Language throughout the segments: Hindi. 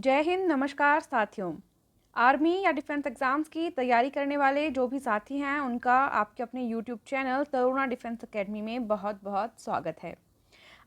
जय हिंद, नमस्कार साथियों। आर्मी या डिफेंस एग्ज़ाम्स की तैयारी करने वाले जो भी साथी हैं उनका आपके अपने YouTube channel Taruna defence academy में बहुत बहुत स्वागत है।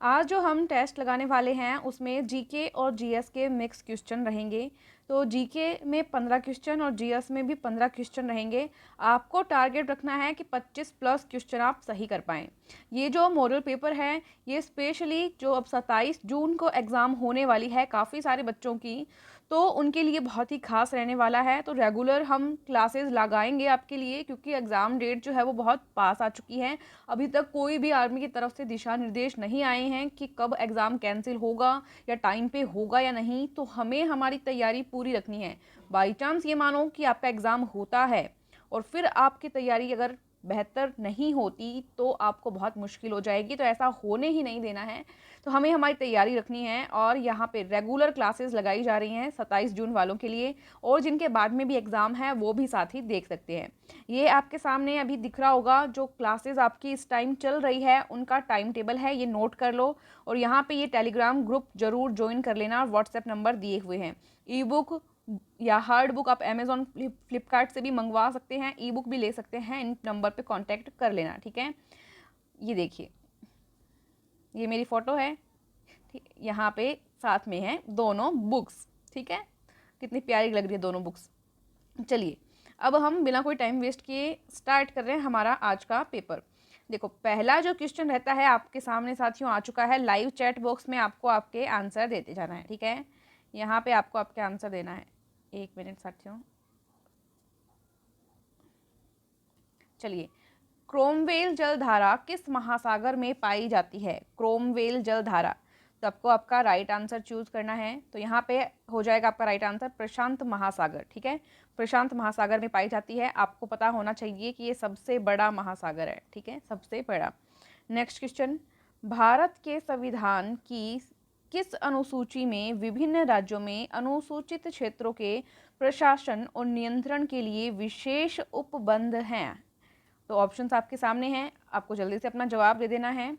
आज जो हम टेस्ट लगाने वाले हैं उसमें जीके और जीएस के मिक्स क्वेश्चन रहेंगे। तो जीके में 15 क्वेश्चन और जीएस में भी 15 क्वेश्चन रहेंगे। आपको टारगेट रखना है कि 25 प्लस क्वेश्चन आप सही कर पाएँ। ये जो मॉडल पेपर है ये स्पेशली जो अब 27 जून को एग्ज़ाम होने वाली है काफ़ी सारे बच्चों की, तो उनके लिए बहुत ही खास रहने वाला है। तो रेगुलर हम क्लासेस लगाएंगे आपके लिए, क्योंकि एग्ज़ाम डेट जो है वो बहुत पास आ चुकी है। अभी तक कोई भी आर्मी की तरफ से दिशा निर्देश नहीं आए हैं कि कब एग्ज़ाम कैंसिल होगा या टाइम पे होगा या नहीं। तो हमें हमारी तैयारी पूरी रखनी है। बाई चांस ये मानो कि आपका एग्ज़ाम होता है और फिर आपकी तैयारी अगर बेहतर नहीं होती तो आपको बहुत मुश्किल हो जाएगी। तो ऐसा होने ही नहीं देना है। तो हमें हमारी तैयारी रखनी है और यहाँ पे रेगुलर क्लासेस लगाई जा रही हैं 27 जून वालों के लिए, और जिनके बाद में भी एग्ज़ाम है वो भी साथ ही देख सकते हैं। ये आपके सामने अभी दिख रहा होगा जो क्लासेस आपकी इस टाइम चल रही है उनका टाइम टेबल है, ये नोट कर लो। और यहाँ पे ये टेलीग्राम ग्रुप जरूर ज्वाइन कर लेना। व्हाट्सएप नंबर दिए हुए हैं। ई बुक या हार्ड बुक आप अमेजोन फ्लिपकार्ट से भी मंगवा सकते हैं, ई बुक भी ले सकते हैं। इन नंबर पे कांटेक्ट कर लेना, ठीक है। ये देखिए, ये मेरी फ़ोटो है, ठीक। यहाँ पे साथ में है दोनों बुक्स, ठीक है। कितनी प्यारी लग रही है दोनों बुक्स। चलिए, अब हम बिना कोई टाइम वेस्ट किए स्टार्ट कर रहे हैं हमारा आज का पेपर। देखो, पहला जो क्वेश्चन रहता है आपके सामने साथियों आ चुका है। लाइव चैट बॉक्स में आपको आपके आंसर देते जाना है, ठीक है। यहाँ पे आपको आपके आंसर देना है। एक मिनट साथियों, चलिए। क्रोमवेल जलधारा किस महासागर में पाई जाती है? क्रोमवेल जलधारा। तो आपको आपका राइट आंसर चूज करना है। तो यहाँ पे हो जाएगा आपका राइट आंसर प्रशांत महासागर, ठीक है। प्रशांत महासागर में पाई जाती है। आपको पता होना चाहिए कि ये सबसे बड़ा महासागर है, ठीक है, सबसे बड़ा। नेक्स्ट क्वेश्चन, भारत के संविधान की किस अनुसूची में विभिन्न राज्यों में अनुसूचित क्षेत्रों के प्रशासन और नियंत्रण के लिए विशेष उपबंध हैं? तो ऑप्शंस आपके सामने हैं, आपको जल्दी से अपना जवाब दे देना है।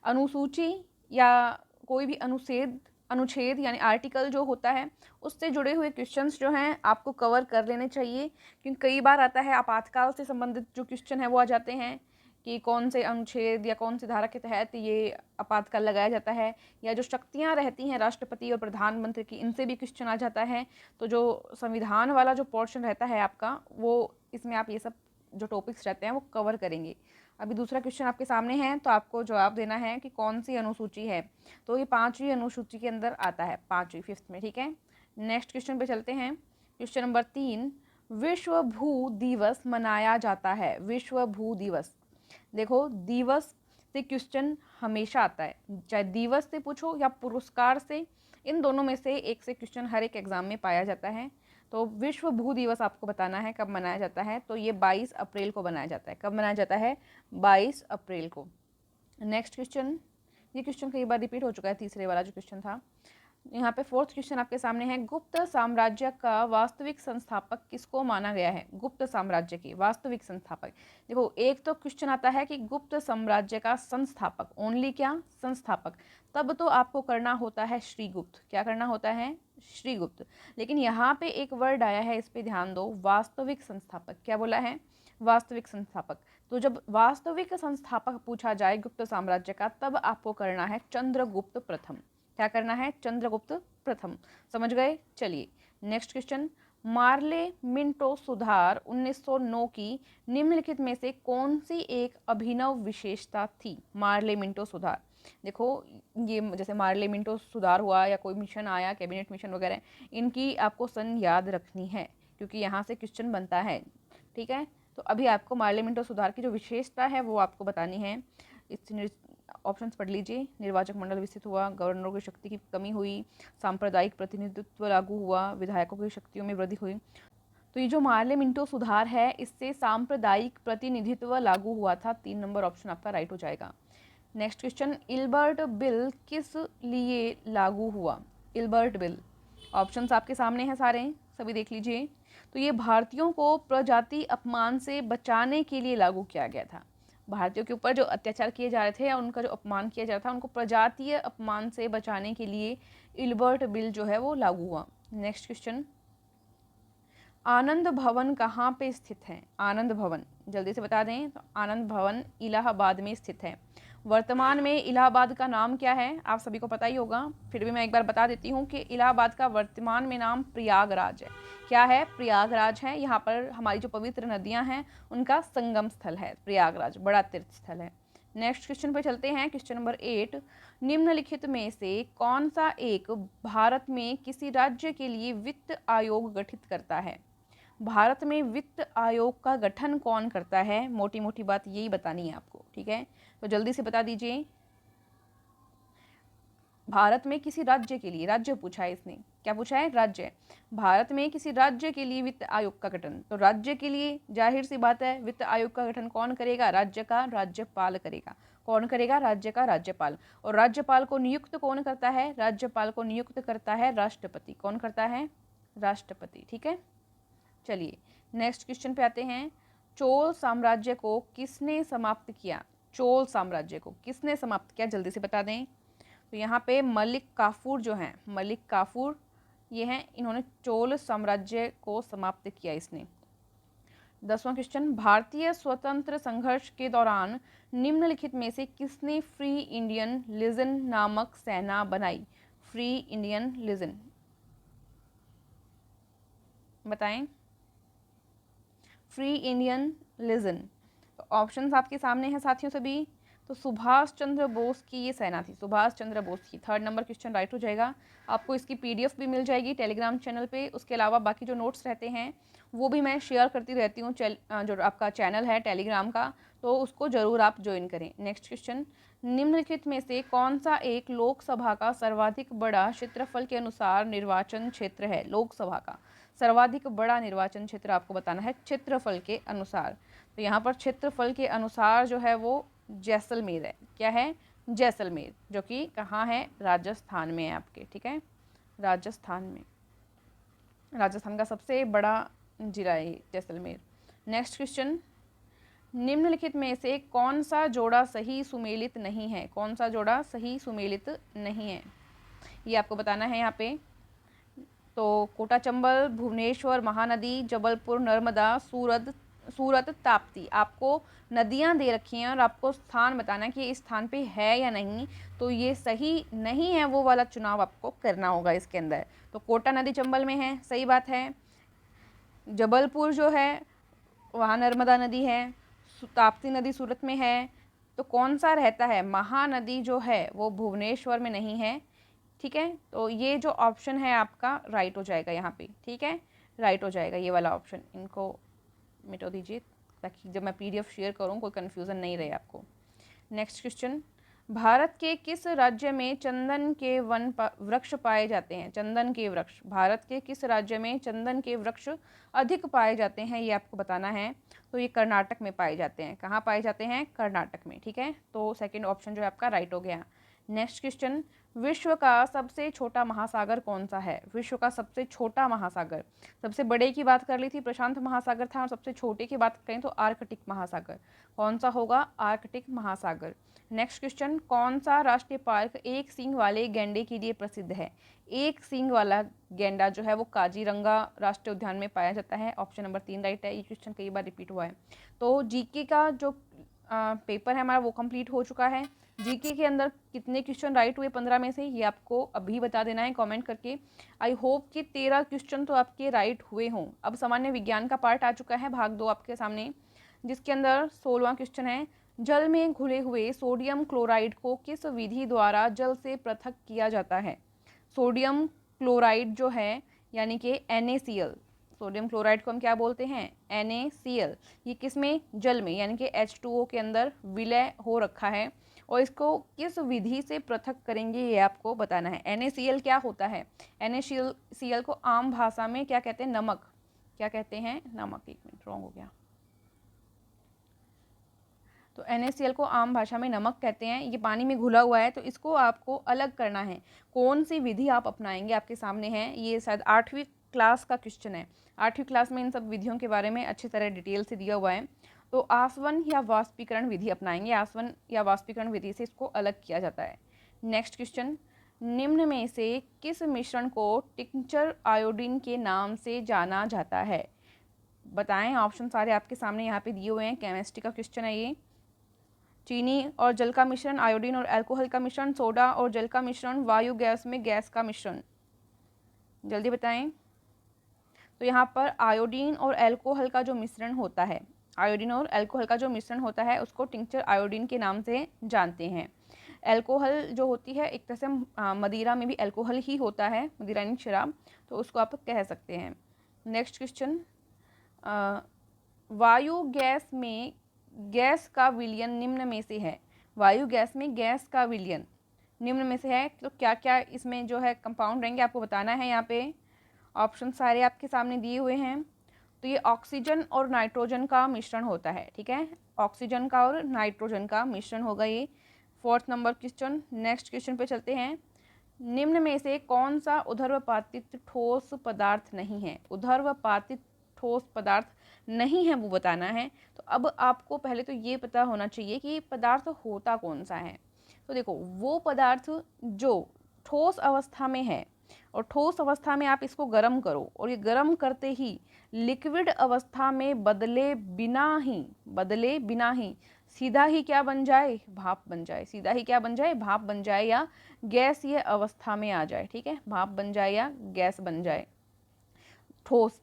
अनुसूची या कोई भी अनुच्छेद यानी आर्टिकल जो होता है उससे जुड़े हुए क्वेश्चंस जो हैं आपको कवर कर लेने चाहिए, क्योंकि कई बार आता है आपातकाल से संबंधित जो क्वेश्चन है वो आ जाते हैं कि कौन से अनुच्छेद या कौन सी धारा के तहत ये आपातकाल लगाया जाता है, या जो शक्तियाँ रहती हैं राष्ट्रपति और प्रधानमंत्री की, इनसे भी क्वेश्चन आ जाता है। तो जो संविधान वाला जो पोर्शन रहता है आपका, वो इसमें आप ये सब जो टॉपिक्स रहते हैं वो कवर करेंगे। अभी दूसरा क्वेश्चन आपके सामने है, तो आपको जवाब देना है कि कौन सी अनुसूची है। तो ये 5वीं अनुसूची के अंदर आता है, 5वीं 5th में, ठीक है। नेक्स्ट क्वेश्चन पे चलते हैं। क्वेश्चन नंबर 3, विश्व भू दिवस मनाया जाता है। विश्व भू दिवस। देखो, दिवस से क्वेश्चन हमेशा आता है, चाहे दिवस से पूछो या पुरस्कार से, इन दोनों में से एक से क्वेश्चन हर एक एग्जाम में पाया जाता है। तो विश्व भू दिवस आपको बताना है कब मनाया जाता है। तो ये 22 अप्रैल को मनाया जाता है। कब मनाया जाता है? 22 अप्रैल को। नेक्स्ट क्वेश्चन, ये क्वेश्चन कई बार रिपीट हो चुका है, तीसरे वाला जो क्वेश्चन था। यहाँ पे 4th क्वेश्चन आपके सामने है, गुप्त साम्राज्य का वास्तविक संस्थापक किसको माना गया है? गुप्त साम्राज्य के वास्तविक संस्थापक। देखो, एक तो क्वेश्चन आता है कि गुप्त साम्राज्य का संस्थापक, ओनली क्या? संस्थापक। तब तो आपको करना होता है श्रीगुप्त। क्या करना होता है? श्रीगुप्त। लेकिन यहाँ पे एक वर्ड आया है, इस पे ध्यान दो, वास्तविक संस्थापक। क्या बोला है? वास्तविक संस्थापक। तो जब वास्तविक संस्थापक पूछा जाए गुप्त साम्राज्य का, तब आपको करना है चंद्रगुप्त प्रथम। क्या करना है? चंद्रगुप्त प्रथम। समझ गए? चलिए, नेक्स्ट क्वेश्चन, मार्ले मिंटो सुधार 1909 की निम्नलिखित में से कौन सी एक अभिनव विशेषता थी? मार्ले मिंटो सुधार। देखो, ये जैसे मार्ले मिंटो सुधार हुआ या कोई मिशन आया, कैबिनेट मिशन वगैरह, इनकी आपको सन याद रखनी है, क्योंकि यहाँ से क्वेश्चन बनता है, ठीक है। तो अभी आपको मार्ले मिंटो सुधार की जो विशेषता है वो आपको बतानी है। इस ऑप्शंस पढ़ लीजिए। निर्वाचक मंडल विकसित हुआ, गवर्नरों की शक्ति की कमी हुई, सांप्रदायिक प्रतिनिधित्व लागू हुआ, विधायकों की शक्तियों में वृद्धि हुई। तो ये जो मार्ले मिंटो सुधार है, इससे सांप्रदायिक प्रतिनिधित्व लागू हुआ था। 3 नंबर ऑप्शन आपका राइट हो जाएगा। नेक्स्ट क्वेश्चन, इल्बर्ट बिल किस लिए लागू हुआ? Ilbert bill. ऑप्शंस आपके सामने हैं सारे, सभी देख लीजिए। तो ये भारतीयों को प्रजाति अपमान से बचाने के लिए लागू किया गया था। भारतीयों के ऊपर जो अत्याचार किए जा रहे थे या उनका जो अपमान किया जा रहा था, उनको प्रजातीय अपमान से बचाने के लिए इल्बर्ट बिल जो है वो लागू हुआ। नेक्स्ट क्वेश्चन, आनंद भवन कहाँ पे स्थित है? आनंद भवन जल्दी से बता दें तो आनंद भवन इलाहाबाद में स्थित है। वर्तमान में इलाहाबाद का नाम क्या है? आप सभी को पता ही होगा, फिर भी मैं एक बार बता देती हूँ कि इलाहाबाद का वर्तमान में नाम प्रयागराज है। क्या है? प्रयागराज है। यहाँ पर हमारी जो पवित्र नदियाँ हैं उनका संगम स्थल है प्रयागराज, बड़ा तीर्थ स्थल है। नेक्स्ट क्वेश्चन पे चलते हैं। क्वेश्चन नंबर 8, निम्नलिखित में से कौन सा एक भारत में किसी राज्य के लिए वित्त आयोग गठित करता है? भारत में वित्त आयोग का गठन कौन करता है? मोटी मोटी बात यही बतानी है आपको, ठीक है? तो जल्दी से बता दीजिए। भारत में किसी राज्य के लिए, राज्य पूछा है इसने, क्या पूछा है? राज्य। भारत में किसी राज्य के लिए वित्त आयोग का गठन, तो राज्य के लिए जाहिर सी बात है वित्त आयोग का गठन कौन करेगा? राज्य का राज्यपाल करेगा। कौन करेगा? राज्य का राज्यपाल। और राज्यपाल को नियुक्त कौन करता है? राज्यपाल को नियुक्त करता है राष्ट्रपति। कौन करता है? राष्ट्रपति, ठीक है। चलिए नेक्स्ट क्वेश्चन पे आते हैं। चोल साम्राज्य को किसने समाप्त किया? चोल साम्राज्य को किसने समाप्त किया? जल्दी से बता दें। तो यहाँ पे मलिक काफूर जो हैं, मलिक काफूर ये हैं, इन्होंने चोल साम्राज्य को समाप्त किया इसने। 10वां क्वेश्चन, भारतीय स्वतंत्र संघर्ष के दौरान निम्नलिखित में से किसने फ्री इंडियन लीजन नामक सेना बनाई? फ्री इंडियन लीजन बताएं। फ्री इंडियन लीजन, तो ऑप्शंस आपके सामने हैं साथियों सभी। तो सुभाष चंद्र बोस की ये सेना थी, सुभाष चंद्र बोस की। 3rd नंबर क्वेश्चन राइट हो जाएगा। आपको इसकी पीडीएफ भी मिल जाएगी टेलीग्राम चैनल पे। उसके अलावा बाकी जो नोट्स रहते हैं वो भी मैं शेयर करती रहती हूँ, जो आपका चैनल है टेलीग्राम का, तो उसको ज़रूर आप ज्वाइन करें। नेक्स्ट क्वेश्चन, निम्नलिखित में से कौन सा एक लोकसभा का सर्वाधिक बड़ा क्षेत्रफल के अनुसार निर्वाचन क्षेत्र है? लोकसभा का सर्वाधिक बड़ा निर्वाचन क्षेत्र आपको बताना है क्षेत्रफल के अनुसार। तो यहाँ पर क्षेत्रफल के अनुसार जो है वो जैसलमेर है। क्या है? जैसलमेर, जो कि कहाँ है? राजस्थान में है आपके, ठीक है, राजस्थान में। राजस्थान का सबसे बड़ा जिला है जैसलमेर। नेक्स्ट क्वेश्चन, निम्नलिखित में से कौन सा जोड़ा सही सुमेलित नहीं है? कौन सा जोड़ा सही सुमेलित नहीं है, ये आपको बताना है यहाँ पे। तो कोटा चंबल, भुवनेश्वर महानदी, जबलपुर नर्मदा, सूरत ताप्ती, आपको नदियाँ दे रखी हैं और आपको स्थान बताना है कि इस स्थान पे है या नहीं। तो ये सही नहीं है, वो वाला चुनाव आपको करना होगा इसके अंदर। तो कोटा नदी चंबल में है, सही बात है। जबलपुर जो है वहाँ नर्मदा नदी है, ताप्ती नदी सूरत में है। तो कौन सा रहता है? महानदी जो है वो भुवनेश्वर में नहीं है, ठीक है। तो ये जो ऑप्शन है आपका राइट हो जाएगा यहाँ पे, ठीक है, राइट हो जाएगा ये वाला ऑप्शन। इनको मिटा दीजिए ताकि जब मैं पीडीएफ शेयर करूँ कोई कन्फ्यूज़न नहीं रहे आपको। नेक्स्ट क्वेश्चन, भारत के किस राज्य में चंदन के वृक्ष पाए जाते हैं? चंदन के वृक्ष, भारत के किस राज्य में चंदन के वृक्ष अधिक पाए जाते हैं, ये आपको बताना है। तो ये कर्नाटक में पाए जाते हैं। कहाँ पाए जाते हैं? कर्नाटक में, ठीक है। तो सेकंड ऑप्शन जो है आपका राइट हो गया। नेक्स्ट क्वेश्चन, विश्व का सबसे छोटा महासागर कौन सा है? विश्व का सबसे छोटा महासागर, सबसे बड़े की बात कर ली थी प्रशांत महासागर था, और सबसे छोटे की बात करें तो आर्कटिक महासागर। कौन सा होगा? आर्कटिक महासागर। नेक्स्ट क्वेश्चन, कौन सा राष्ट्रीय पार्क एक सींग वाले गैंडे के लिए प्रसिद्ध है? एक सींग वाला गैंडा जो है वो काजीरंगा राष्ट्रीय उद्यान में पाया जाता है। ऑप्शन नंबर 3 राइट है। ये क्वेश्चन कई बार रिपीट हुआ है। तो जीके का जो पेपर है हमारा वो कंप्लीट हो चुका है। जीके के अंदर कितने क्वेश्चन राइट हुए 15 में से, ये आपको अभी बता देना है कमेंट करके। आई होप कि 13 क्वेश्चन तो आपके राइट हुए हों। अब सामान्य विज्ञान का पार्ट आ चुका है, भाग 2 आपके सामने, जिसके अंदर 16वां क्वेश्चन है, जल में घुले हुए सोडियम क्लोराइड को किस विधि द्वारा जल से पृथक किया जाता है? सोडियम क्लोराइड जो है यानी कि NaCl, सोडियम क्लोराइड को हम क्या बोलते हैं? NaCl। ये किस में? जल में, यानी कि H2O के अंदर विलय हो रखा है, और इसको किस विधि से पृथक करेंगे ये आपको बताना है। NaCl क्या होता है? NaCl को आम भाषा में क्या कहते हैं? नमक। क्या कहते हैं? नमक। एक मिनट, रॉन्ग हो गया। तो NaCl को आम भाषा में नमक कहते हैं। ये पानी में घुला हुआ है, तो इसको आपको अलग करना है। कौन सी विधि आप अपनाएंगे आपके सामने है। ये शायद 8वीं क्लास का क्वेश्चन है। 8वीं क्लास में इन सब विधियों के बारे में अच्छी तरह डिटेल से दिया हुआ है। तो आसवन या वाष्पीकरण विधि अपनाएंगे, आसवन या वाष्पीकरण विधि से इसको अलग किया जाता है। नेक्स्ट क्वेश्चन, निम्न में से किस मिश्रण को टिंचर आयोडीन के नाम से जाना जाता है? बताएं, ऑप्शन सारे आपके सामने यहाँ पे दिए हुए हैं, केमिस्ट्री का क्वेश्चन है ये। चीनी और जल का मिश्रण, आयोडीन और अल्कोहल का मिश्रण, सोडा और जल का मिश्रण, वायु गैस में गैस का मिश्रण, जल्दी बताएं। तो यहाँ पर आयोडीन और अल्कोहल का जो मिश्रण होता है, आयोडीन और अल्कोहल का जो मिश्रण होता है उसको टिंचर आयोडीन के नाम से जानते हैं। अल्कोहल जो होती है एक तरह से मदिरा में भी अल्कोहल ही होता है, मदिरा यानी शराब, तो उसको आप कह सकते हैं। नेक्स्ट क्वेश्चन, वायु गैस में गैस का विलयन निम्न में से है। वायु गैस में गैस का विलयन निम्न में से है, तो क्या क्या इसमें जो है कंपाउंड रहेंगे आपको बताना है। यहाँ पे ऑप्शन सारे आपके सामने दिए हुए हैं। तो ये ऑक्सीजन और नाइट्रोजन का मिश्रण होता है, ठीक है, ऑक्सीजन का और नाइट्रोजन का मिश्रण होगा ये। 4th number question, next question पे चलते हैं। निम्न में से कौन सा ऊर्ध्वपातित ठोस पदार्थ नहीं है? ऊर्ध्वपातित ठोस पदार्थ नहीं है वो बताना है। तो अब आपको पहले तो ये पता होना चाहिए कि पदार्थ होता कौन सा है। तो देखो, वो पदार्थ जो ठोस अवस्था में है और ठोस अवस्था में आप इसको गर्म करो और ये गर्म करते ही लिक्विड अवस्था में बदले बिना ही सीधा ही क्या बन जाए? भाप बन जाए। सीधा ही क्या बन जाए? भाप बन जाए या गैस ये अवस्था में आ जाए, ठीक है, भाप बन जाए या गैस बन जाए, ठोस,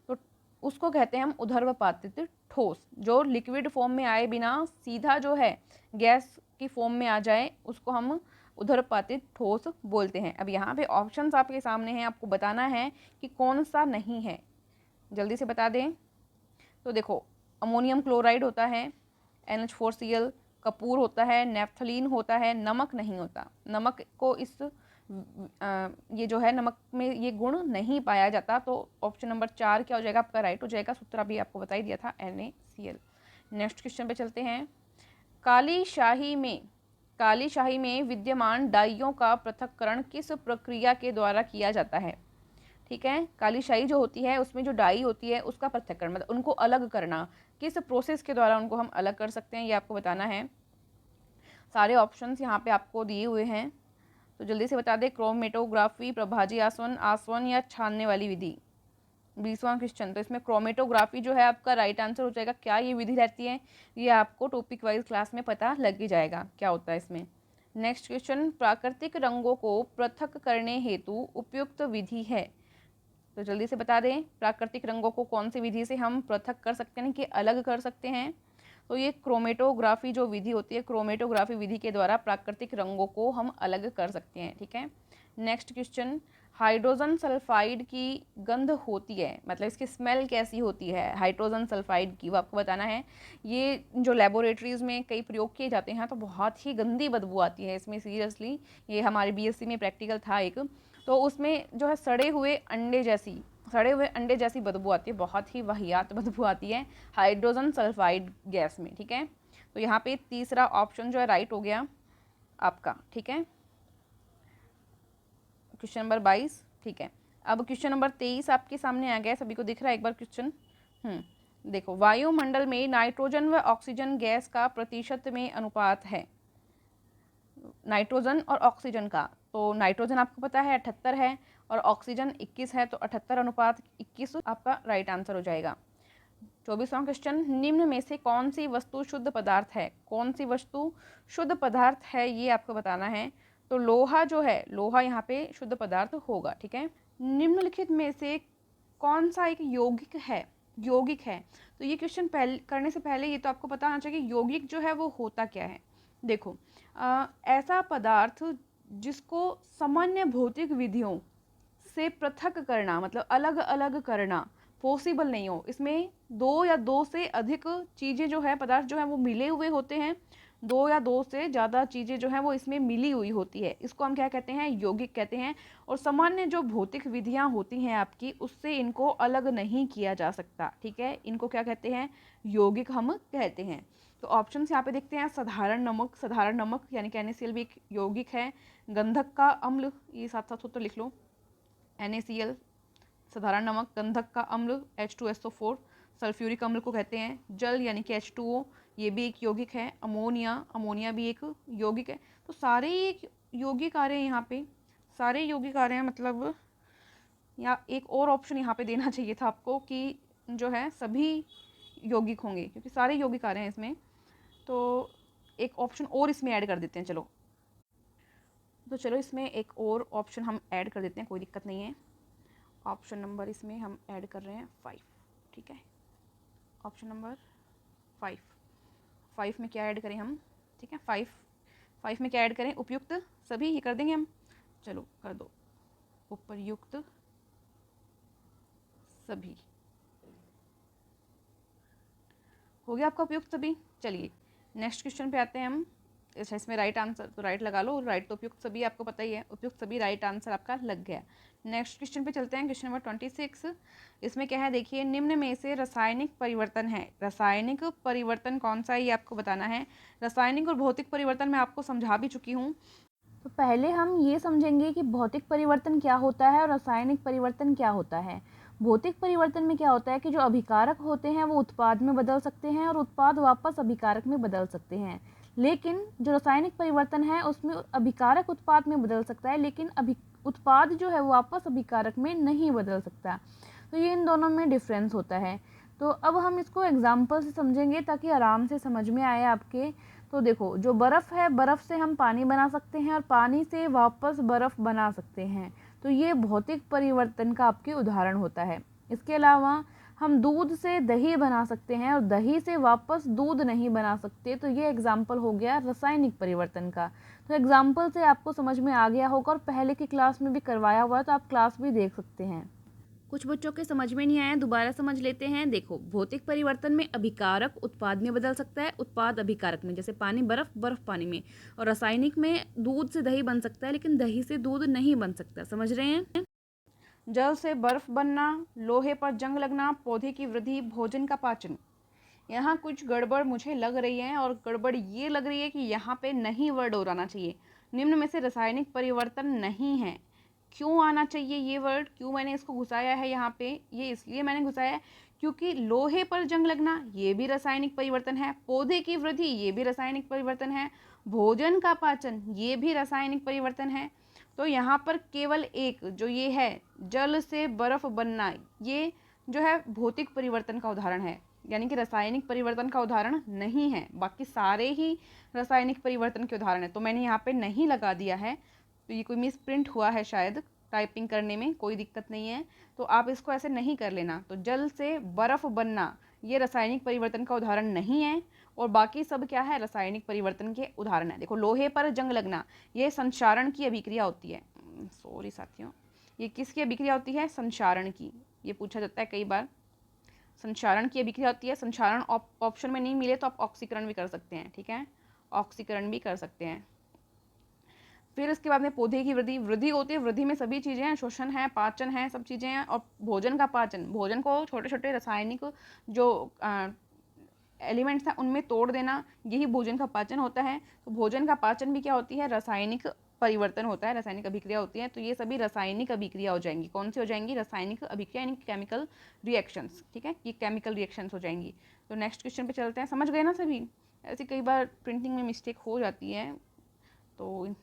तो उसको कहते हैं हम ऊर्ध्वपातित ठोस। जो लिक्विड फॉर्म में आए बिना सीधा जो है गैस की फॉर्म में आ जाए उसको हम ऊर्ध्वपातित ठोस बोलते हैं। अब यहाँ पे ऑप्शंस आपके सामने हैं, आपको बताना है कि कौन सा नहीं है, जल्दी से बता दें। तो देखो, अमोनियम क्लोराइड होता है, NH4Cl, कपूर होता है, नेफ्थलीन होता है, नमक नहीं होता। नमक को ये जो है नमक में ये गुण नहीं पाया जाता। तो ऑप्शन नंबर 4 क्या हो जाएगा आपका? राइट हो जाएगा। सूत्र अभी आपको बता ही दिया था, NaCl। नेक्स्ट क्वेश्चन पे चलते हैं। काली शाही में विद्यमान डाइयों का पृथक्करण किस प्रक्रिया के द्वारा किया जाता है? ठीक है, काली शाही जो होती है उसमें जो डाई होती है उसका पृथक्करण, मतलब उनको अलग करना, किस प्रोसेस के द्वारा उनको हम अलग कर सकते हैं ये आपको बताना है। सारे ऑप्शंस यहाँ पे आपको दिए हुए हैं, तो जल्दी से बता दें। क्रोमेटोग्राफी, प्रभाजी आसवन, आसवन या छानने वाली विधि। 20वां क्वेश्चन, तो इसमें क्रोमेटोग्राफी जो है आपका राइट आंसर हो जाएगा। क्या ये विधि रहती है? ये आपको टॉपिक वाइज क्लास में पता लग ही जाएगा क्या होता है इसमें। नेक्स्ट क्वेश्चन, प्राकृतिक रंगों को पृथक करने हेतु उपयुक्त विधि है? तो जल्दी से बता दें, प्राकृतिक रंगों को कौन सी विधि से हम पृथक कर सकते हैं कि अलग कर सकते हैं? तो ये क्रोमेटोग्राफी जो विधि होती है, क्रोमेटोग्राफी विधि के द्वारा प्राकृतिक रंगों को हम अलग कर सकते हैं, ठीक है। नेक्स्ट क्वेश्चन, हाइड्रोजन सल्फाइड की गंध होती है, मतलब इसकी स्मेल कैसी होती है हाइड्रोजन सल्फाइड की, वो आपको बताना है। ये जो लेबोरेटरीज में कई प्रयोग किए जाते हैं तो बहुत ही गंदी बदबू आती है इसमें, सीरियसली। ये हमारे BSc में प्रैक्टिकल था एक, तो उसमें जो है सड़े हुए अंडे जैसी बदबू आती है, बहुत ही वाहियात बदबू आती है हाइड्रोजन सल्फाइड गैस में, ठीक है। तो यहाँ पे तीसरा ऑप्शन जो है राइट हो गया आपका, ठीक है, क्वेश्चन नंबर 22, ठीक है। अब क्वेश्चन नंबर 23 आपके सामने आ गया, सभी को दिख रहा है एक बार क्वेश्चन। देखो, वायुमंडल में नाइट्रोजन व ऑक्सीजन गैस का प्रतिशत में अनुपात है, नाइट्रोजन और ऑक्सीजन का। तो नाइट्रोजन आपको पता है 78 है और ऑक्सीजन 21 है, तो 78:21 आपका राइट आंसर हो जाएगा। 24वां क्वेश्चन, निम्न में से कौन सी वस्तु शुद्ध पदार्थ है? कौन सी वस्तु शुद्ध पदार्थ है ये आपको बताना है। तो लोहा जो है, लोहा यहाँ पे शुद्ध पदार्थ होगा, ठीक है। निम्नलिखित में से कौन सा एक यौगिक है? तो ये क्वेश्चन करने से पहले ये तो आपको पता होना चाहिए कि यौगिक जो है वो होता क्या है। देखो, ऐसा पदार्थ जिसको सामान्य भौतिक विधियों से पृथक करना, मतलब अलग अलग करना पॉसिबल नहीं हो। इसमें दो या दो से अधिक चीज़ें जो है, पदार्थ जो है वो मिले हुए होते हैं, दो या दो से ज़्यादा चीज़ें जो हैं वो इसमें मिली हुई होती है, इसको हम क्या कहते हैं? यौगिक कहते हैं। और सामान्य जो भौतिक विधियां होती हैं आपकी, उससे इनको अलग नहीं किया जा सकता, ठीक है। इनको क्या कहते हैं? यौगिक हम कहते हैं। तो ऑप्शन यहाँ पे देखते हैं। साधारण नमक यानी कि NaCl भी एक यौगिक है। गंधक का अम्ल, ये साथ साथ सूत्र लिख लो, NaCl, साधारण नमक, गंधक का अम्ल H2SO4, सल्फ्यूरिक अम्ल को कहते हैं। जल यानी कि H2O, ये भी एक यौगिक है। अमोनिया भी एक यौगिक है। तो सारे एक यौगिक आ रहे हैं यहाँ पे, सारे यौगिक आ रहे हैं। मतलब या एक और ऑप्शन यहाँ पे देना चाहिए था आपको कि जो है सभी यौगिक होंगे, क्योंकि सारे यौगिक आ रहे हैं इसमें। तो एक ऑप्शन और इसमें ऐड कर देते हैं। चलो इसमें एक और ऑप्शन हम ऐड कर देते हैं, कोई दिक्कत नहीं है। ऑप्शन नंबर इसमें हम ऐड कर रहे हैं 5, ठीक है। ऑप्शन नंबर 5 में क्या ऐड करें हम, ठीक है। 5 में क्या ऐड करें, उपयुक्त सभी, ये कर देंगे हम। चलो कर दो, उपयुक्त सभी हो गया आपका उपयुक्त सभी। चलिए नेक्स्ट क्वेश्चन पे आते हैं हम। इसमें राइट आंसर तो राइट लगा लो, राइट तो उपयुक्त सभी आपको पता ही है, उपयुक्त सभी राइट आंसर आपका लग गया। नेक्स्ट क्वेश्चन पे चलते हैं, क्वेश्चन नंबर 26। इसमें क्या है देखिए, निम्न में से रासायनिक परिवर्तन है, रासायनिक परिवर्तन कौन सा है ये आपको बताना है। रासायनिक और भौतिक परिवर्तन मैं आपको समझा भी चुकी हूँ। तो पहले हम ये समझेंगे कि भौतिक परिवर्तन क्या होता है और रासायनिक परिवर्तन क्या होता है। भौतिक परिवर्तन में क्या होता है कि जो अभिकारक होते हैं वो उत्पाद में बदल सकते हैं और उत्पाद वापस अभिकारक में बदल सकते हैं। लेकिन जो रासायनिक परिवर्तन है उसमें अभिकारक उत्पाद में बदल सकता है, लेकिन उत्पाद जो है वो वापस अभिकारक में नहीं बदल सकता। तो ये इन दोनों में डिफरेंस होता है। तो अब हम इसको एग्जाम्पल से समझेंगे ताकि आराम से समझ में आए आपके। तो देखो, जो बर्फ़ है, बर्फ़ से हम पानी बना सकते हैं और पानी से वापस बर्फ़ बना सकते हैं। तो ये भौतिक परिवर्तन का आपके उदाहरण होता है। इसके अलावा हम दूध से दही बना सकते हैं और दही से वापस दूध नहीं बना सकते। तो ये एग्जाम्पल हो गया रासायनिक परिवर्तन का। तो एग्जाम्पल से आपको समझ में आ गया होगा और पहले की क्लास में भी करवाया हुआ है, तो आप क्लास भी देख सकते हैं। कुछ बच्चों के समझ में नहीं आया, दोबारा समझ लेते हैं। देखो, भौतिक परिवर्तन में अभिकारक उत्पाद में बदल सकता है, उत्पाद अभिकारक में, जैसे पानी बर्फ, बर्फ पानी में। और रासायनिक में दूध से दही बन सकता है, लेकिन दही से दूध नहीं बन सकता। समझ रहे हैं। जल से बर्फ बनना, लोहे पर जंग लगना, पौधे की वृद्धि, भोजन का पाचन। यहाँ कुछ गड़बड़ मुझे लग रही है, और गड़बड़ ये लग रही है कि यहाँ पे नहीं वर्ड और आना चाहिए। निम्न में से रासायनिक परिवर्तन नहीं है। क्यों आना चाहिए ये वर्ड, क्यों मैंने इसको घुसाया है यहाँ पे, ये इसलिए मैंने घुसाया है क्योंकि लोहे पर जंग लगना ये भी रासायनिक परिवर्तन है, पौधे की वृद्धि ये भी रासायनिक परिवर्तन है, भोजन का पाचन ये भी रासायनिक परिवर्तन है। तो यहाँ पर केवल एक जो ये है, जल से बर्फ बनना, ये जो है भौतिक परिवर्तन का उदाहरण है, यानी कि रासायनिक परिवर्तन का उदाहरण नहीं है। बाकी सारे ही रासायनिक परिवर्तन के उदाहरण है। तो मैंने यहाँ पे नहीं लगा दिया है, तो ये कोई मिस प्रिंट हुआ है शायद टाइपिंग करने में, कोई दिक्कत नहीं है। तो आप इसको ऐसे नहीं कर लेना। तो जल से बर्फ बनना ये रासायनिक परिवर्तन का उदाहरण नहीं है, और बाकी सब क्या है, रासायनिक परिवर्तन के उदाहरण है। देखो, लोहे पर जंग लगना ये संक्षारण की अभिक्रिया होती है। सॉरी साथियों, ये किसकी अभिक्रिया होती है, संक्षारण की। ये पूछा जाता है कई बार, संक्षारण की अभिक्रिया होती है। संक्षारण ऑप्शन में नहीं मिले तो आप ऑक्सीकरण भी कर सकते हैं, ठीक है, ऑक्सीकरण भी कर सकते हैं। फिर इसके बाद में पौधे की वृद्धि, वृद्धि होती है, वृद्धि में सभी चीज़ें हैं, श्वसन है, पाचन है, सब चीज़ें हैं। और भोजन का पाचन, भोजन को छोटे छोटे रासायनिक जो एलिमेंट्स हैं उनमें तोड़ देना, यही भोजन का पाचन होता है। तो भोजन का पाचन भी क्या होती है, रासायनिक परिवर्तन होता है, रासायनिक अभिक्रिया होती है। तो ये सभी रासायनिक अभिक्रिया हो जाएंगी। कौन सी हो जाएंगी, रासायनिक अभिक्रिया, यानी केमिकल रिएक्शंस, ठीक है, ये केमिकल रिएक्शंस हो जाएंगी। तो नेक्स्ट क्वेश्चन पे चलते हैं। समझ गए ना सभी। ऐसी कई बार प्रिंटिंग में मिस्टेक हो जाती है, तो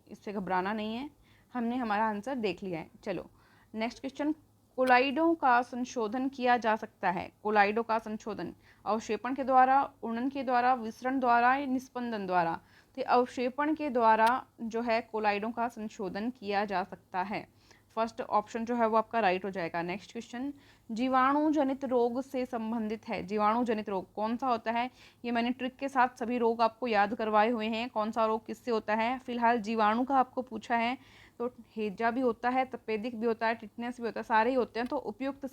इससे घबराना नहीं है, हमने हमारा आंसर देख लिया है। चलो नेक्स्ट क्वेश्चन, कोलाइडों का संशोधन किया जा सकता है। कोलाइडों का संशोधन अवक्षेपण के द्वारा, उड़न के द्वारा, विसरण द्वारा, निस्पंदन द्वारा। तो अवक्षेपण के द्वारा जो है कोलाइडों का संशोधन किया जा सकता है। फर्स्ट ऑप्शन जो है वो आपका राइट हो जाएगा। नेक्स्ट क्वेश्चन, जीवाणु जनित रोग से संबंधित है। जीवाणु जनित रोग कौन सा होता है, ये मैंने ट्रिक के साथ सभी रोग आपको याद करवाए हुए हैं, कौन सा रोग किससे होता है। फिलहाल जीवाणु का आपको पूछा है, तो हेजा भी होता है, तपेदिक भी होता है, टिटनेस भी होता है, सारे ही होते हैं। तो उपयुक्त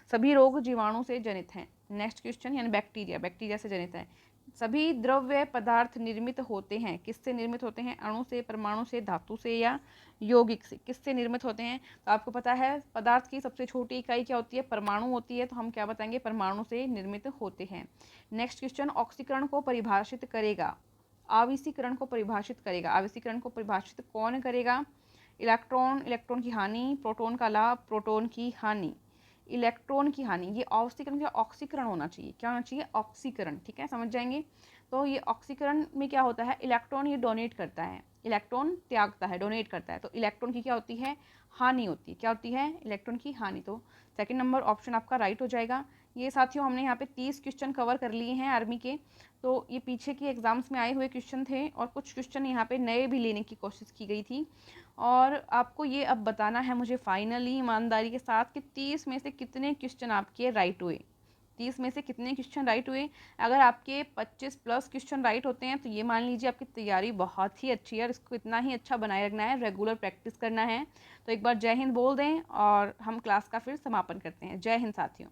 सभी रोग जीवाणु से जनित हैं। नेक्स्ट क्वेश्चन, यानी बैक्टीरिया, बैक्टीरिया से जनित है। सभी द्रव्य पदार्थ निर्मित होते हैं, किससे निर्मित होते हैं, अणु से, परमाणु से, धातु से, या यौगिक से, किससे निर्मित होते हैं। तो आपको पता है पदार्थ की सबसे छोटी इकाई क्या होती है, परमाणु होती है। तो हम क्या बताएंगे, परमाणु से निर्मित होते हैं। नेक्स्ट क्वेश्चन, ऑक्सीकरण को परिभाषित करेगा, आवेशीकरण को परिभाषित करेगा। आवेशीकरण को परिभाषित कौन करेगा, इलेक्ट्रॉन, इलेक्ट्रॉन की हानि, प्रोटॉन का लाभ, प्रोटॉन की हानि। इलेक्ट्रॉन की हानि, ये ऑक्सीकरण क्या ऑक्सीकरण होना चाहिए, क्या होना चाहिए ऑक्सीकरण, ठीक है समझ जाएंगे। तो ये ऑक्सीकरण में क्या होता है, इलेक्ट्रॉन ये डोनेट करता है, इलेक्ट्रॉन त्यागता है, डोनेट करता है, तो इलेक्ट्रॉन की क्या होती है हानि होती है, क्या होती है इलेक्ट्रॉन की हानि। तो सेकंड नंबर ऑप्शन आपका राइट हो जाएगा। ये साथियों हमने यहाँ पे 30 क्वेश्चन कवर कर लिए हैं आर्मी के, तो ये पीछे की एग्जाम्स में आए हुए क्वेश्चन थे और कुछ क्वेश्चन यहाँ पे नए भी लेने की कोशिश की गई थी। और आपको ये अब बताना है मुझे फाइनली ईमानदारी के साथ कि 30 में से कितने क्वेश्चन आपके राइट हुए, 30 में से कितने क्वेश्चन राइट हुए। अगर आपके 25 प्लस क्वेश्चन राइट होते हैं तो ये मान लीजिए आपकी तैयारी बहुत ही अच्छी है और इसको इतना ही अच्छा बनाए रखना है, रेगुलर प्रैक्टिस करना है। तो एक बार जय हिंद बोल दें और हम क्लास का फिर समापन करते हैं। जय हिंद साथियों।